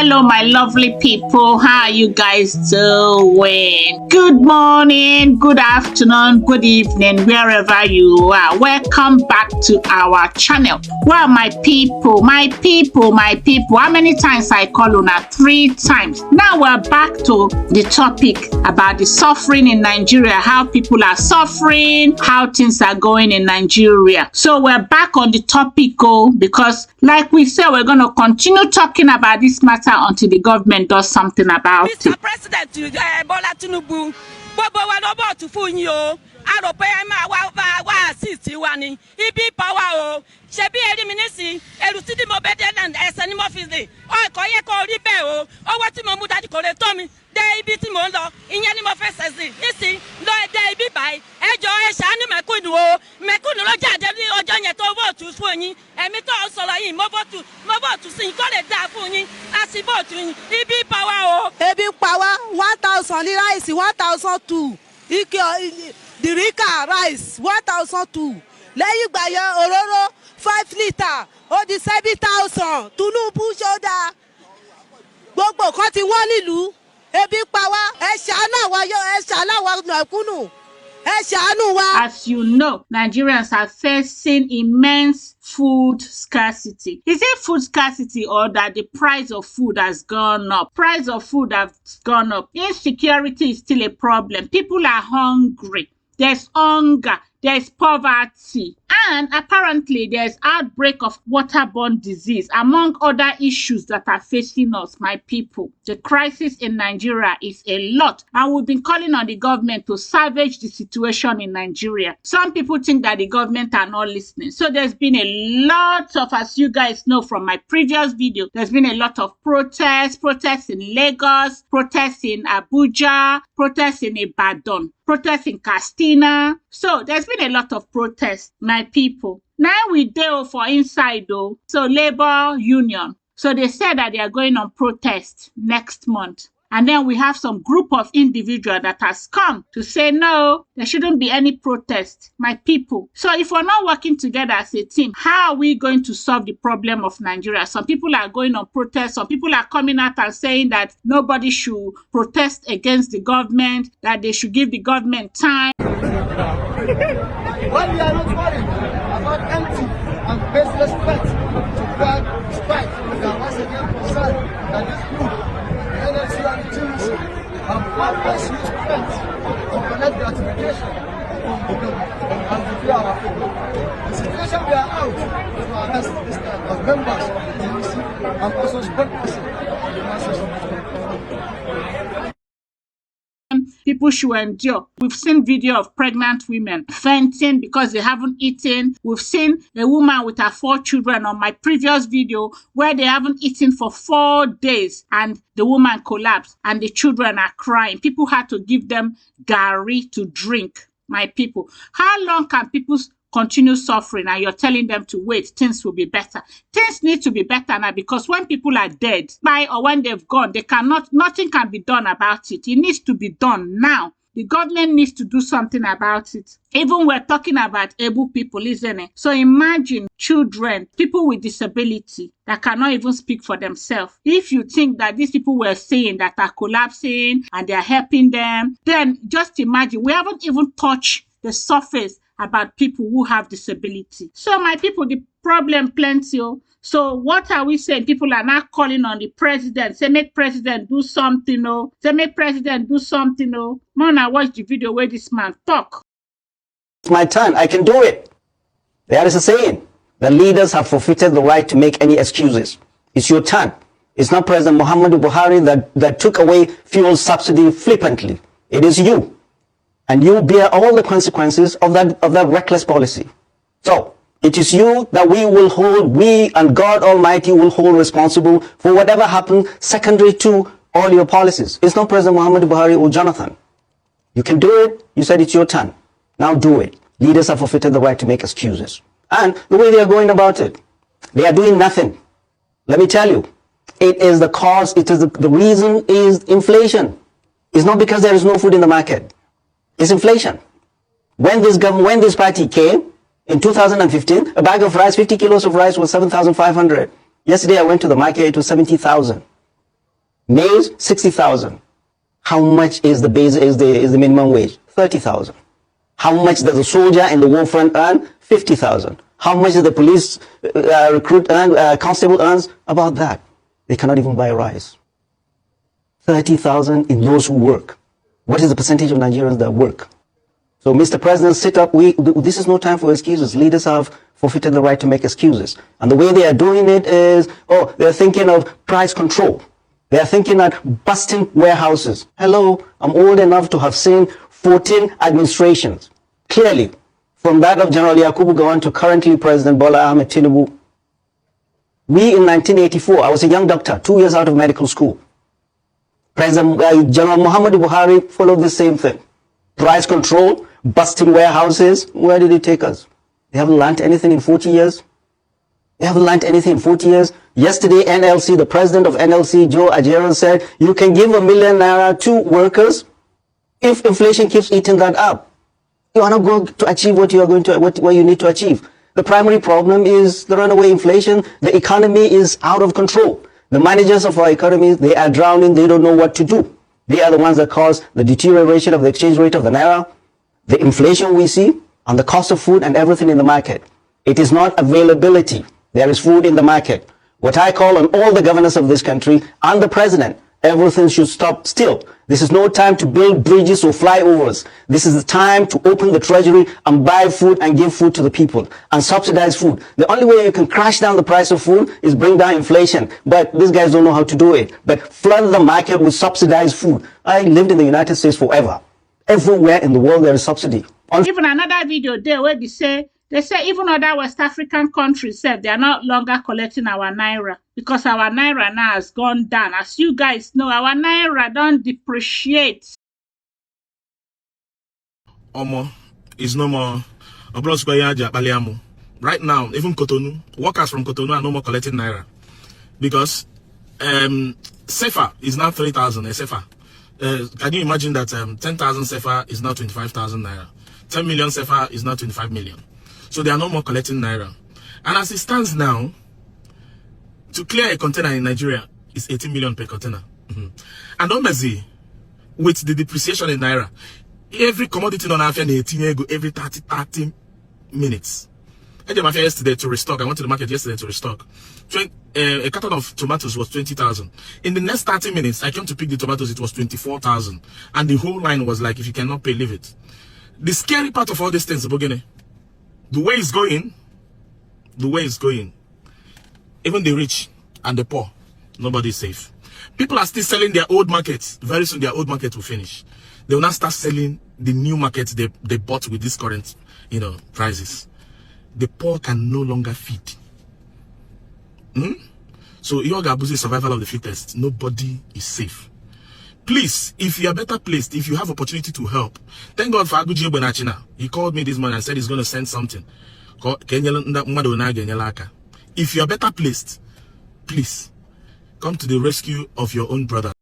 Hello, my lovely people. How are you guys doing? Good morning, good afternoon, good evening, wherever you are. Welcome back to our channel. Well, my people. How many times I call on? 3 times. Now we're back to the topic about the suffering in Nigeria, how people are suffering, how things are going in Nigeria. So we're back on the topic, because like we said, we're going to continue talking about this matter until the government does something about it. Mr. President Bola Tinubu, gbogbo wa ló vote fún yín o. A rò pé ẹ máa wá assist wa ni. Ibi power o. Ṣebí eri mi nísìn, ẹrù tí mo bẹ́ dé ẹsẹ̀ ni mo fi dé. Ọkọ̀ yẹ kó rí bẹ́ẹ̀ o. Owó tí mo mú dájú kò lè tó mi. Dé ibi tí mo ń lọ, ìyẹn ni mo fẹ́ ṣe sí. Nísìn lọ dé ibi báyìí. Ẹ jọ̀ọ́ ẹ ṣàánú mẹ̀kúnnù o. Mẹ̀kúnnù ló jáde ní ọjọ́ yẹn tó vote fún yín. Ẹ̀mí tó ń sọ̀rọ̀ yìí mo vote sí yín kó lè dáa fún yín. A sì vote yín. Ibi power o. Ebi power 1,000 ní rice 1,002. Dirika rice 1,002. Lẹ́yìn ìgbà yẹn òróró 5 litre ó di 7,000. Tinubu ṣọ́dá. Gbogbo kan ti wọ́n nílùú. Ebi pa wá. Ẹ ṣàánú wa yọ, ẹ ṣàánú wa mẹ̀kúnnù. Ẹ ṣàánú wa. As you know, Nigerians are facing immense food scarcity. Is it food scarcity or that the price of food has gone up? Price of food has gone up. Insecurity is still a problem. People are hungry. There's hunger. There's poverty. And apparently there's outbreak of waterborne disease, among other issues that are facing us, my people. The crisis in Nigeria is a lot. And we've been calling on the government to salvage the situation in Nigeria. Some people think that the government are not listening. So there's been a lot of, as you guys know from my previous video, there's been a lot of protests in Lagos, protests in Abuja, protests in Ibadan, protests in Kastina. So there's been a lot of protests, my people. Now we deal for inside though. So labor union. So they said that they are going on protest next month. And then we have some group of individuals that has come to say, no, there shouldn't be any protest, my people. So if we're not working together as a team, how are we going to solve the problem of Nigeria? Some people are going on protest. Some people are coming out and saying that nobody should protest against the government, that they should give the government time. Why we are not worried about empty and baseless threats to drag strike, we are once again concerned that this group, the NLC and the TUC, have always used threats to collect gratification and declare our people. The situation we are out to arrest this time of members of the TUC and also spokesperson of the masses of the people should endure. We've seen video of pregnant women fainting because they haven't eaten. We've seen a woman with her 4 children on my previous video where they haven't eaten for 4 days and the woman collapsed and the children are crying. People had to give them gari to drink, my people. How long can people continue suffering and you're telling them to wait? Things will be better. Things need to be better now, because when people are dead or when they've gone, nothing can be done about it. It needs to be done now. The government needs to do something about it. Even we're talking about able people, isn't it? So imagine children, people with disability that cannot even speak for themselves. If you think that these people were saying that are collapsing and they're helping them, then just imagine, we haven't even touched the surface about people who have disability. So my people, the problem plenty. So what are we saying? People are now calling on the president. Say, make president do something. Say, make president do something. Man, I watched the video where this man talk. It's my turn. I can do it. There is a saying. The leaders have forfeited the right to make any excuses. It's your turn. It's not President Muhammadu Buhari that took away fuel subsidy flippantly. It is you. And you bear all the consequences of that reckless policy. So it is you that we and God Almighty will hold responsible for whatever happened secondary to all your policies. It's not President Muhammadu Buhari or Jonathan. You can do it. You said it's your turn. Now do it. Leaders have forfeited the right to make excuses. And the way they are going about it, they are doing nothing. Let me tell you, it is the cause, the reason is inflation. It's not because there is no food in the market. It's inflation. When this party came in 2015, a bag of rice, 50 kilos of rice was 7,500. Yesterday I went to the market, it was 70,000. Maize, 60,000. How much is the minimum wage? 30,000. How much does a soldier in the war front earn? 50,000. How much does the police recruit earn, constable earns? About that. They cannot even buy rice. 30,000 in those who work. What is the percentage of Nigerians that work? So, Mr. President, sit up. This is no time for excuses. Leaders have forfeited the right to make excuses. And the way they are doing it is, they're thinking of price control. They're thinking of busting warehouses. Hello, I'm old enough to have seen 14 administrations. Clearly, from that of General Yakubu Gowon to currently President Bola Ahmed Tinubu. We in 1984, I was a young doctor, 2 years out of medical school. President General Muhammadu Buhari followed the same thing. Price control, busting warehouses. Where did it take us? They haven't learned anything in 40 years. They haven't learned anything in 40 years. Yesterday, NLC, the president of NLC, Joe Ajero, said, you can give ₦1 million to workers if inflation keeps eating that up. You are not going to achieve what you are going to, what you need to achieve. The primary problem is the runaway inflation. The economy is out of control. The managers of our economy, they are drowning. They don't know what to do. They are the ones that cause the deterioration of the exchange rate of the naira, the inflation we see, and the cost of food and everything in the market. It is not availability. There is food in the market. What I call on all the governors of this country and the president, everything should stop still. This is no time to build bridges or flyovers. This is the time to open the treasury and buy food and give food to the people and subsidize food. The only way you can crash down the price of food is bring down inflation. But these guys don't know how to do it. But flood the market with subsidized food. I lived in the United States forever. Everywhere in the world there is subsidy. Even another video there where they say even other West African countries said they are not longer collecting our naira because our naira now has gone down. As you guys know, our naira don't depreciate. Omo is no more. Right now, even Cotonou, workers from Cotonou are no more collecting naira because CFA is now 3,000 a CFA. Can you imagine that 10,000 CFA is now 25,000 naira? 10 million CFA is now 25 million. So they are no more collecting naira. And as it stands now, to clear a container in Nigeria is 18 million per container. And obviously, with the depreciation in naira, every commodity on Africa every 30 minutes. I did my fair yesterday to restock. I went to the market yesterday to restock. A carton of tomatoes was 20,000. In the next 30 minutes, I came to pick the tomatoes. It was 24,000. And the whole line was like, if you cannot pay, leave it. The scary part of all these things, the way it's going, even the rich and the poor, nobody is safe. People are still selling their old markets. Very soon, their old market will finish. They will now start selling the new markets they bought with this current, prices. The poor can no longer feed. So, Yoga is survival of the fittest. Nobody is safe. Please, if you are better placed, if you have opportunity to help, thank God for Aguji Benachina. He called me this morning and said he's going to send something. If you are better placed, please come to the rescue of your own brother.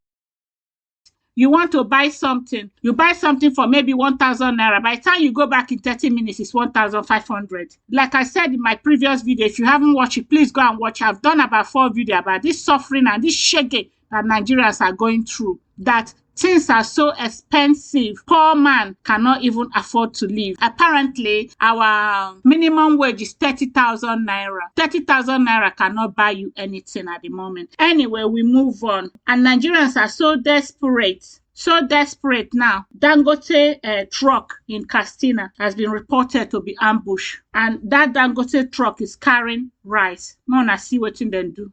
You want to buy something. You buy something for maybe 1,000 naira. By the time you go back in 30 minutes, it's 1,500. Like I said in my previous video, if you haven't watched it, please go and watch. I've done about 4 videos about this suffering and this shaking that Nigerians are going through. That things are so expensive. Poor man cannot even afford to live. Apparently, our minimum wage is 30,000 naira. 30,000 naira cannot buy you anything at the moment. Anyway, we move on. And Nigerians are so desperate. So desperate now. Dangote truck in Kastina has been reported to be ambushed. And that Dangote truck is carrying rice. Now see what they do.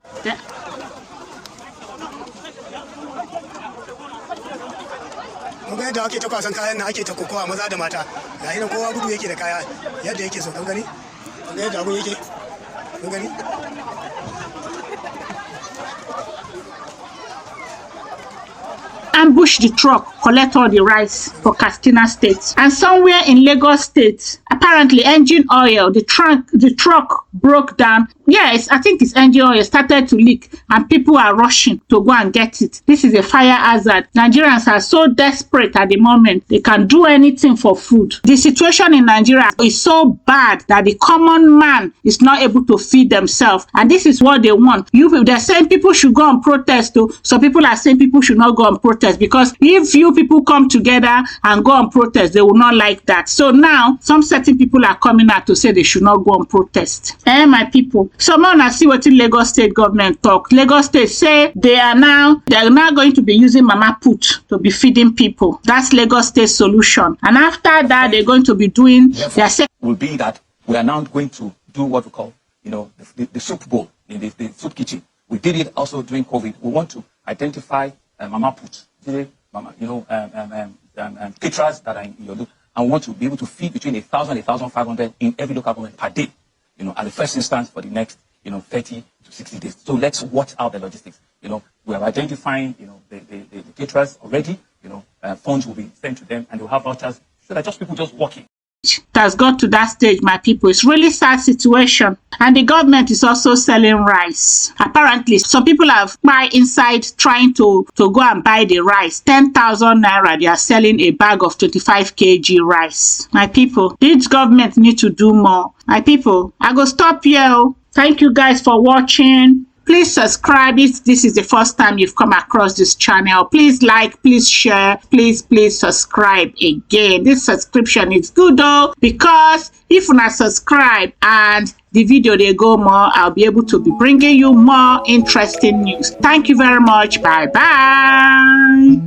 Mun ga yadda ake ta kwasan kayan na ake ta kokowa maza da mata. Ga hinan kowa gudu yake da kaya yadda yake so, kan gani? Kun ga yadda abun yake? Kun gani? Ambush the truck collect all the rice for Kastina State. And somewhere in Lagos State, apparently engine oil, the truck broke down. Yes, I think it's engine oil started to leak and people are rushing to go and get it. This is a fire hazard. Nigerians are so desperate at the moment. They can do anything for food. The situation in Nigeria is so bad that the common man is not able to feed themselves. And this is what they want. They're saying people should go and protest too. So people are saying people should not go and protest, because if you people come together and go and protest, they will not like that. So now some certain people are coming out to say they should not go and protest. My people. So now see what the Lagos State government talk. Lagos State say they are now going to be using mama put to be feeding people. That's Lagos State solution. And after that, they're going to be doing their will be that we are now going to do what we call, the soup bowl, the soup kitchen. We did it also during COVID. We want to identify mama put, caterers that are in your loop, and we want to be able to feed between 1,000 and 1,500 in every local government per day, at the first instance for the next, 30 to 60 days. So let's watch out the logistics. We are identifying, the caterers already. Funds will be sent to them, and they'll have vouchers so that people just walk in. Has got to that stage, my people. It's really sad situation. And the government is also selling rice. Apparently, some people have buy inside trying to go and buy the rice. 10,000 naira, they are selling a bag of 25 kg rice. My people, this government need to do more. My people, I go stop here. Thank you guys for watching. Please subscribe if this is the first time you've come across this channel. Please like, please share, please subscribe again. This subscription is good though, because if you not subscribe and the video they go more, I'll be able to be bringing you more interesting news. Thank you very much. Bye bye.